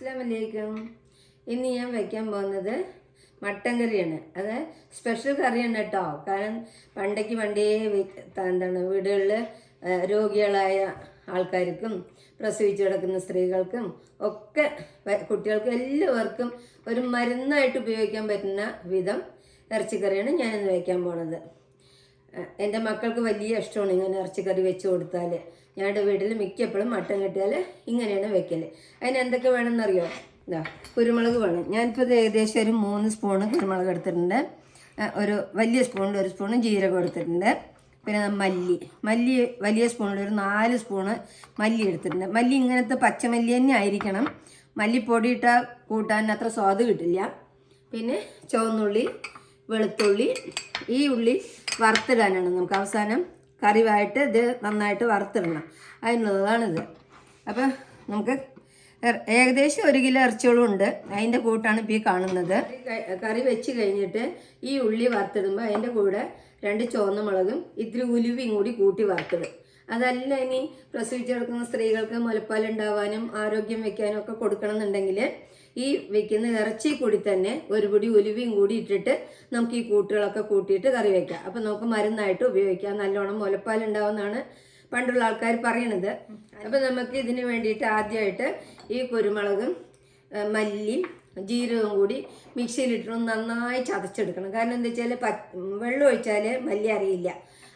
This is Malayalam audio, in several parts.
അസ്സലാമലൈക്കും. ഇന്ന് ഞാൻ വയ്ക്കാൻ പോകുന്നത് മട്ടൻ കറിയാണ്. അത് സ്പെഷ്യൽ കറിയാണ് കേട്ടോ. കാരണം പണ്ടേ എന്താണ് വീടുകളിൽ രോഗികളായ ആൾക്കാർക്കും പ്രസവിച്ച് കിടക്കുന്ന സ്ത്രീകൾക്കും ഒക്കെ കുട്ടികൾക്കും എല്ലാവർക്കും ഒരു മരുന്നായിട്ട് ഉപയോഗിക്കാൻ പറ്റുന്ന വിധം ഇറച്ചിക്കറിയാണ് ഞാനിന്ന് വയ്ക്കാൻ പോണത്. എൻ്റെ മക്കൾക്ക് വലിയ ഇഷ്ടമാണ് ഇങ്ങനെ ഇറച്ചിക്കറി വെച്ച് കൊടുത്താൽ. ഞങ്ങളുടെ വീട്ടിൽ മിക്കപ്പോഴും മട്ടൻ കിട്ടിയാൽ ഇങ്ങനെയാണ് വെക്കൽ. അതിന് എന്തൊക്കെ വേണമെന്നറിയോ? ഇതാ കുരുമുളക് വേണം. ഞാനിപ്പോൾ ഇത് ഏകദേശം ഒരു 3 സ്പൂണ് കുരുമുളക് എടുത്തിട്ടുണ്ട്. ഒരു വലിയ സ്പൂണിൽ 1 സ്പൂണ് ജീരകം എടുത്തിട്ടുണ്ട്. പിന്നെ മല്ലി വലിയ സ്പൂണിൽ ഒരു 4 സ്പൂണ് മല്ലി എടുത്തിട്ടുണ്ട്. മല്ലി ഇങ്ങനത്തെ പച്ചമല്ലി തന്നെ ആയിരിക്കണം. മല്ലിപ്പൊടി ഇട്ടാൽ കൂട്ടാൻ അത്ര സ്വാദ് കിട്ടില്ല. പിന്നെ ചുവന്നുള്ളി, വെളുത്തുള്ളി, ഈ ഉള്ളി വറുത്തിടാനാണ് നമുക്ക് അവസാനം കറിവായിട്ട് ഇത് നന്നായിട്ട് വറുത്തിടണം. അതിനുള്ളതാണിത്. അപ്പം നമുക്ക് ഏകദേശം 1 കിലോ ഇറച്ചിയോളം ഉണ്ട്. അതിൻ്റെ കൂട്ടാണ് ഇപ്പോൾ ഈ കാണുന്നത്. കറി വെച്ച് കഴിഞ്ഞിട്ട് ഈ ഉള്ളി വറുത്തിടുമ്പോൾ അതിൻ്റെ കൂടെ 2 ചുവന്ന മുളകും ഇത്തിരി ഉലുവയും കൂടി കൂട്ടി വറുത്തിടും. അതല്ല ഇനി പ്രസവിച്ചെടുക്കുന്ന സ്ത്രീകൾക്ക് മുലപ്പാലുണ്ടാവാനും ആരോഗ്യം വെക്കാനും ഒക്കെ കൊടുക്കണം എന്നുണ്ടെങ്കിൽ ഈ വെക്കുന്ന ഇറച്ചി കൂടി തന്നെ ഒരു പിടി ഉലുവയും കൂടി ഇട്ടിട്ട് നമുക്ക് ഈ കൂട്ടുകളൊക്കെ കൂട്ടിയിട്ട് കറി വയ്ക്കാം. അപ്പം നമുക്ക് മരുന്നായിട്ട് ഉപയോഗിക്കാം. നല്ലോണം മുലപ്പാലുണ്ടാവുമെന്നാണ് പണ്ടുള്ള ആൾക്കാർ പറയണത്. അപ്പം നമുക്ക് ഇതിന് വേണ്ടിയിട്ട് ആദ്യമായിട്ട് ഈ കുരുമുളകും മല്ലിയും ജീരകവും കൂടി മിക്സിയിലിട്ട് നന്നായി ചതച്ചെടുക്കണം. കാരണം എന്താ വെച്ചാൽ വെള്ളം ഒഴിച്ചാൽ മല്ലി അറിയില്ല.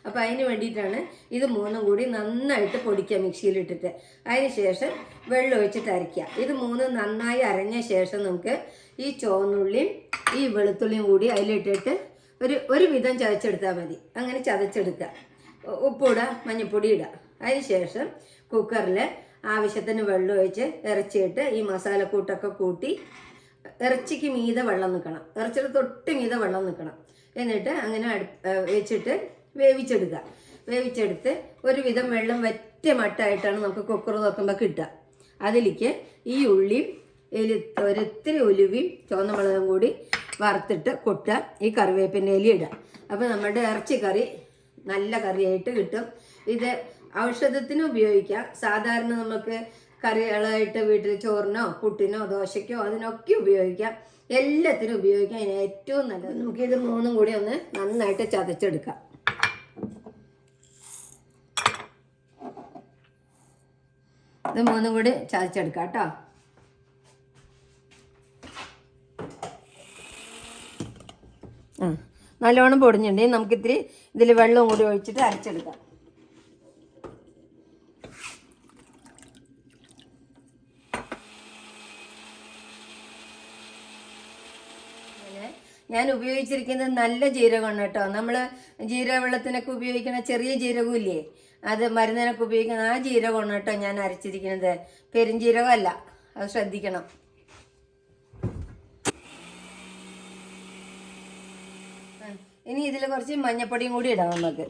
അപ്പോൾ അതിന് വേണ്ടിയിട്ടാണ് ഇത് 3 കൂടി നന്നായിട്ട് പൊടിക്കുക മിക്സിയിലിട്ടിട്ട്. അതിന് ശേഷം വെള്ളം ഒഴിച്ചിട്ട് അരയ്ക്കുക. ഇത് 3 നന്നായി അരഞ്ഞ ശേഷം നമുക്ക് ഈ ചുവന്നുള്ളിയും ഈ വെളുത്തുള്ളിയും കൂടി അതിലിട്ടിട്ട് ഒരു വിധം ചതച്ചെടുത്താൽ മതി. അങ്ങനെ ചതച്ചെടുക്കുക. ഉപ്പിടുക, മഞ്ഞൾപ്പൊടി ഇടുക. അതിന് ശേഷം കുക്കറിൽ ആവശ്യത്തിന് വെള്ളം ഒഴിച്ച് ഇറച്ചിയിട്ട് ഈ മസാലക്കൂട്ടൊക്കെ കൂട്ടി ഇറച്ചിക്ക് മീതെ വെള്ളം നിൽക്കണം. ഇറച്ചിയുടെ തൊട്ട് മീതെ വെള്ളം നിൽക്കണം. എന്നിട്ട് അങ്ങനെ വെച്ചിട്ട് വേവിച്ചെടുക്കുക. വേവിച്ചെടുത്ത് ഒരുവിധം വെള്ളം വറ്റ മട്ടായിട്ടാണ് നമുക്ക് കുക്കർ തുറക്കുമ്പോൾ കിട്ടുക. അതിലേക്ക് ഈ ഉള്ളിയും ഒരിത്തിരി ഉലുവയും ചുവന്ന മുളകും കൂടി വറുത്തിട്ട് കൊട്ടുക. ഈ കറിവേപ്പിൻ്റെ ഇല ഇടുക. അപ്പോൾ നമ്മുടെ ഇറച്ചി കറി നല്ല കറിയായിട്ട് കിട്ടും. ഇത് ഔഷധത്തിന് ഉപയോഗിക്കാം. സാധാരണ നമുക്ക് കറികളായിട്ട് വീട്ടിൽ ചോറിനോ പുട്ടിനോ ദോശയ്ക്കോ അതിനൊക്കെ ഉപയോഗിക്കാം. എല്ലാത്തിനും ഉപയോഗിക്കാം. അതിന് ഏറ്റവും നല്ലത് നമുക്കിത് 3 കൂടി ഒന്ന് നന്നായിട്ട് ചതച്ചെടുക്കാം. ഇത് 3 കൂടി ചതച്ചെടുക്കാം കേട്ടോ. നല്ലോണം പൊടിഞ്ഞിട്ടുണ്ടെങ്കിൽ നമുക്കിത്തിരി ഇതിൽ വെള്ളവും കൂടി ഒഴിച്ചിട്ട് അരച്ചെടുക്കാം. ഞാൻ ഉപയോഗിച്ചിരിക്കുന്നത് നല്ല ജീരകമാണ് കേട്ടോ. നമ്മൾ ജീരക വെള്ളത്തിനൊക്കെ ഉപയോഗിക്കുന്ന ചെറിയ ജീരകമില്ലേ, അത് മരുന്നിനൊക്കെ ഉപയോഗിക്കുന്ന ആ ജീരകമാണ് കേട്ടോ ഞാൻ അരച്ചിരിക്കുന്നത്. പെരുംജീരകമല്ല, അത് ശ്രദ്ധിക്കണം. ഇനി ഇതിൽ കുറച്ച് മഞ്ഞപ്പൊടിയും കൂടി ഇടാം നമുക്ക്.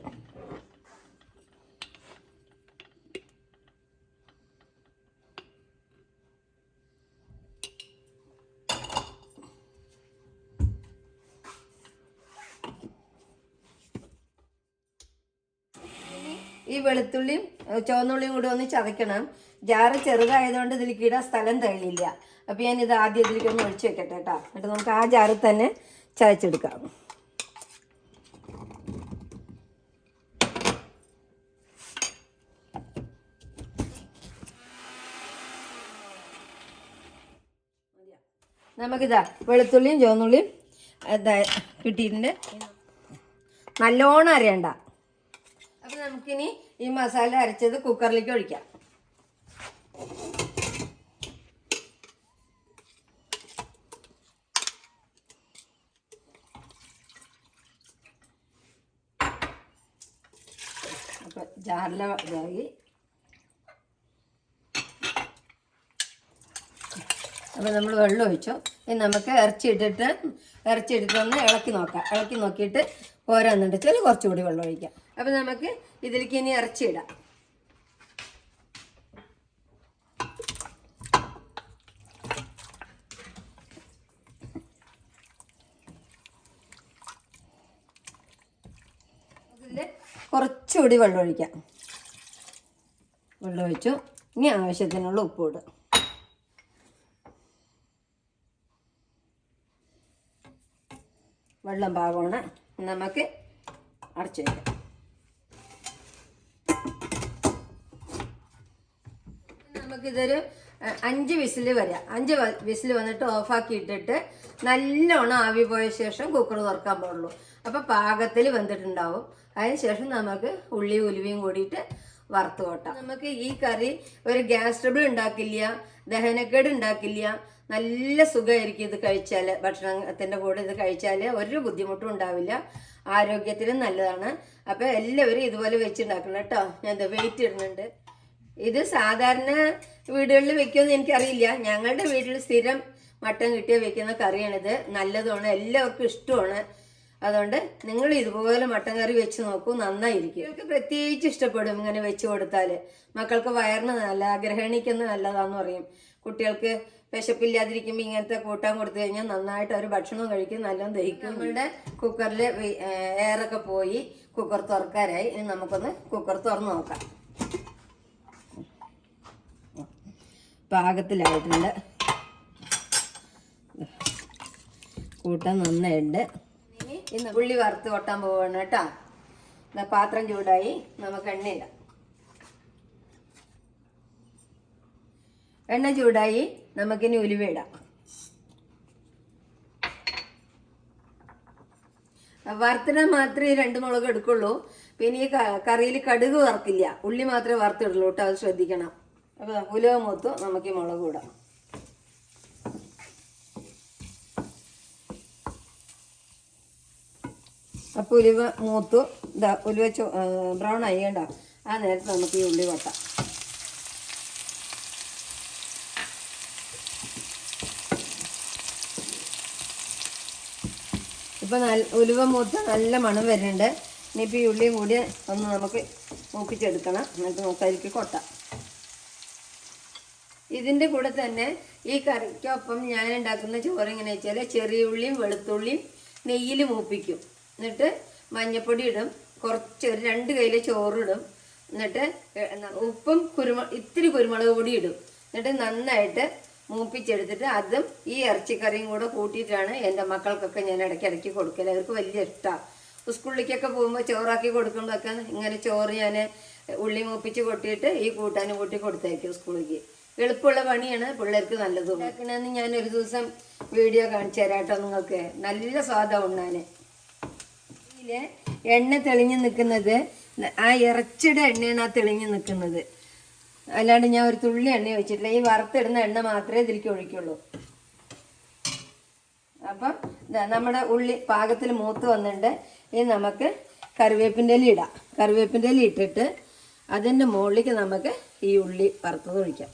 ഈ വെളുത്തുള്ളിയും ചുവന്നുള്ളിയും കൂടി ഒന്ന് ചതയ്ക്കണം. ജാറ് ചെറുതായതുകൊണ്ട് ഇതിലേക്ക് ഇടാൻ സ്ഥലം തികയില്ല. അപ്പോൾ ഞാനിത് ആദ്യം ഇതിലേക്ക് ഒന്ന് ഒഴിച്ച് വെക്കട്ടെ കേട്ടോ. എന്നിട്ട് നമുക്ക് ആ ജാറിൽ തന്നെ ചതച്ചെടുക്കാം. നമുക്കിതാ വെളുത്തുള്ളിയും ചുവന്നുള്ളിയും കിട്ടിയിട്ടുണ്ട്. നല്ലോണം അരയണ്ട. അപ്പം നമുക്കിനി ഈ മസാല അരച്ചത് കുക്കറിലേക്ക് ഒഴിക്കാം. അപ്പം ജാറിലെ ഇതായി. അപ്പോൾ നമ്മൾ വെള്ളം ഒഴിച്ചു. ഇനി നമുക്ക് ഇറച്ചിയിട്ടിട്ടൊന്ന് ഇളക്കി നോക്കാം. ഇളക്കി നോക്കിയിട്ട് ഓരോന്നുണ്ട് ചില കുറച്ചുകൂടി വെള്ളം ഒഴിക്കാം. അപ്പോൾ നമുക്ക് ഇതിലേക്ക് ഇനി ഇറച്ചിയിടാം. ഇതിൽ കുറച്ചുകൂടി വെള്ളം ഒഴിക്കാം. വെള്ളം ഒഴിച്ചു. ഇനി ആവശ്യത്തിനുള്ള ഉപ്പ് ഇടും. വെള്ളം പാകമാണ്. നമുക്ക് അടച്ചു വയ്ക്കാം. നമുക്കിതൊരു 5 വിസിൽ വരാം. 5 വിസിൽ വന്നിട്ട് ഓഫാക്കി ഇട്ടിട്ട് നല്ലോണം ആവി പോയ ശേഷം കുക്കർ തുറക്കാൻ പാടുള്ളൂ. അപ്പോൾ പാകത്തിൽ വെന്തിട്ടുണ്ടാവും. അതിന് ശേഷം നമുക്ക് ഉള്ളി ഉലുവയും കൂടിയിട്ട് വറുത്ത് കൊട്ടാം. നമുക്ക് ഈ കറി ഒരു ഗ്യാസ് ട്രബിൾ ഉണ്ടാക്കില്ല, ദഹനക്കേട് ഉണ്ടാക്കില്ല. നല്ല സുഖമായിരിക്കും ഇത് കഴിച്ചാൽ. ഭക്ഷണത്തിൻ്റെ കൂടെ ഇത് കഴിച്ചാൽ ഒരു ബുദ്ധിമുട്ടും ഉണ്ടാവില്ല. ആരോഗ്യത്തിനും നല്ലതാണ്. അപ്പോൾ എല്ലാവരും ഇതുപോലെ വെച്ചുണ്ടാക്കണം കേട്ടോ. ഞാൻ വെയിറ്റ് ഇടുന്നുണ്ട്. ഇത് സാധാരണ വീടുകളിൽ വെക്കുമെന്ന് എനിക്കറിയില്ല. ഞങ്ങളുടെ വീട്ടിൽ സ്ഥിരം മട്ടൻ കിട്ടിയ വെക്കുന്ന കറിയാണിത്. നല്ലതുമാണ്, എല്ലാവർക്കും ഇഷ്ടമാണ്. അതുകൊണ്ട് നിങ്ങൾ ഇതുപോലെ മട്ടൻ കറി വെച്ച് നോക്കൂ, നന്നായിരിക്കും. നിങ്ങൾക്ക് പ്രത്യേകിച്ച് ഇഷ്ടപ്പെടും ഇങ്ങനെ വെച്ച് കൊടുത്താൽ. മക്കൾക്ക് വയറിന് നല്ല, ഗ്രഹണിക്കുന്ന നല്ലതാണെന്ന് പറയും. കുട്ടികൾക്ക് വിശപ്പില്ലാതിരിക്കുമ്പോൾ ഇങ്ങനത്തെ കൂട്ടാൻ കൊടുത്തു കഴിഞ്ഞാൽ നന്നായിട്ട് അവർ ഭക്ഷണവും കഴിക്കും, നല്ലോണം ദഹിക്കും. നമ്മളുടെ കുക്കറിൽ എയറൊക്കെ പോയി കുക്കർ തുറക്കാറായി. ഇനി നമുക്കൊന്ന് കുക്കർ തുറന്ന് നോക്കാം. പാകത്തിലായിട്ടുണ്ട്, കൂട്ടാൻ നന്നായിട്ടുണ്ട്. ഇനി ഉള്ളി വറുത്ത് കൊട്ടാൻ പോവാണ് കേട്ടോ. പാത്രം ചൂടായി, നമുക്ക് എണ്ണയിടാം. എണ്ണ ചൂടായി, നമുക്കിനി ഉലുവ ഇടാം. വറുത്തിടാൻ മാത്രമേ 2 മുളക് എടുക്കുള്ളൂ. പിന്നെ ഈ കറിയിൽ കടുക് വറുക്കില്ല, ഉള്ളി മാത്രമേ വറുത്തിടുള്ളൂ കേട്ടോ. അത് ശ്രദ്ധിക്കണം. അപ്പോൾ ഉലുവ മൂത്തു, നമുക്ക് ഈ മുളക് ഇടാം. അപ്പോൾ ഉലുവ മൂത്തു, ഉലുവ ബ്രൗൺ ആയിണ്ട. ആ നേരത്ത് നമുക്ക് ഈ ഉള്ളി കൊട്ടാം. ഇപ്പം ഉലുവ മൂത്ത് നല്ല മണം വരുന്നുണ്ട്. ഇനിയിപ്പോൾ ഈ ഉള്ളിയും കൂടി ഒന്ന് നമുക്ക് മൂപ്പിച്ചെടുക്കണം. എന്നിട്ട് നമുക്ക് അതിലേക്ക് കൊട്ടാം. ഇതിൻ്റെ കൂടെ തന്നെ ഈ കറിക്കൊപ്പം ഞാൻ ഉണ്ടാക്കുന്ന ചോറ് എങ്ങനെ വെച്ചാൽ ചെറിയ ഉള്ളിയും വെളുത്തുള്ളിയും നെയ്യിൽ മൂപ്പിക്കും. എന്നിട്ട് മഞ്ഞപ്പൊടി ഇടും, കുറച്ച് ഒരു 2 കയ്യിൽ ചോറിടും. എന്നിട്ട് ഉപ്പും ഇത്തിരി കുരുമുളക് പൊടി ഇടും. എന്നിട്ട് നന്നായിട്ട് മൂപ്പിച്ചെടുത്തിട്ട് അതും ഈ ഇറച്ചിക്കറിയും കൂടെ കൂട്ടിയിട്ടാണ് എൻ്റെ മക്കൾക്കൊക്കെ ഞാൻ ഇടയ്ക്കിടയ്ക്ക് കൊടുക്കൽ. അവർക്ക് വലിയ ഇഷ്ടമാണ്. സ്കൂളിലേക്കൊക്കെ പോകുമ്പോൾ ചോറാക്കി കൊടുക്കുമ്പോഴൊക്കെ ഇങ്ങനെ ചോറ് ഞാൻ ഉള്ളി മൂപ്പിച്ച് കൊട്ടിയിട്ട് ഈ കൂട്ടാനും കൂട്ടി കൊടുത്തയക്കും സ്കൂളിലേക്ക്. എളുപ്പമുള്ള പണിയാണ്, പിള്ളേർക്ക് നല്ലതും. ഉണ്ടാക്കണമെന്ന് ഞാൻ ഒരു ദിവസം വീഡിയോ കാണിച്ചു തരാം കേട്ടോ നിങ്ങൾക്ക്. നല്ല സ്വാദം ഉണ്ണാൻ. ഇതിൽ എണ്ണ തെളിഞ്ഞ് നിൽക്കുന്നത് ആ ഇറച്ചിയുടെ എണ്ണയാണ് ആ തെളിഞ്ഞ് നിൽക്കുന്നത്. അല്ലാണ്ട് ഞാൻ ഒരു തുള്ളി എണ്ണ വെച്ചിട്ടില്ല. ഈ വറുത്തിടുന്ന എണ്ണ മാത്രമേ ഇതിലേക്ക് ഒഴിക്കുള്ളൂ. അപ്പം നമ്മുടെ ഉള്ളി പാകത്തിൽ മൂത്ത് വന്നിട്ടുണ്ട്. ഇനി നമുക്ക് കറിവേപ്പിൻ്റെ ഇല ഇടാം. കറിവേപ്പിൻ്റെ ഇല ഇട്ടിട്ട് അതിൻ്റെ മുകളിലേക്ക് നമുക്ക് ഈ ഉള്ളി വറുത്തത് ഒഴിക്കാം.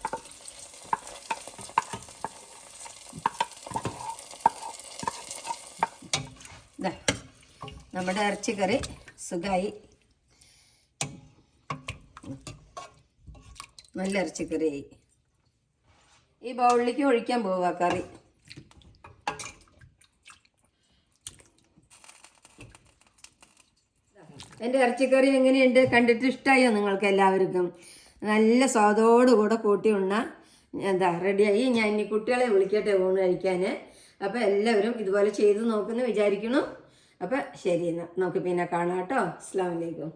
നമ്മുടെ ഇറച്ചിക്കറി സുഖമായി, നല്ല ഇറച്ചിക്കറിയായി. ഈ ബൗളിലേക്ക് ഒഴിക്കാൻ പോവുക കറി. എൻ്റെ ഇറച്ചിക്കറി എങ്ങനെയുണ്ട്? കണ്ടിട്ട് ഇഷ്ടമായോ നിങ്ങൾക്ക് എല്ലാവർക്കും? നല്ല സ്വാദോടുകൂടെ കൂട്ടി ഉണ്ണാൻ റെഡിയായി. ഞാൻ ഇനി കുട്ടികളെ വിളിക്കട്ടെ ഊണ് കഴിക്കാൻ. അപ്പോൾ എല്ലാവരും ഇതുപോലെ ചെയ്ത് നോക്കുമെന്ന് വിചാരിക്കണം. അപ്പം ശരി, എന്നാൽ നമുക്ക് പിന്നെ കാണാം കേട്ടോ. അസ്സലാമു അലൈക്കും.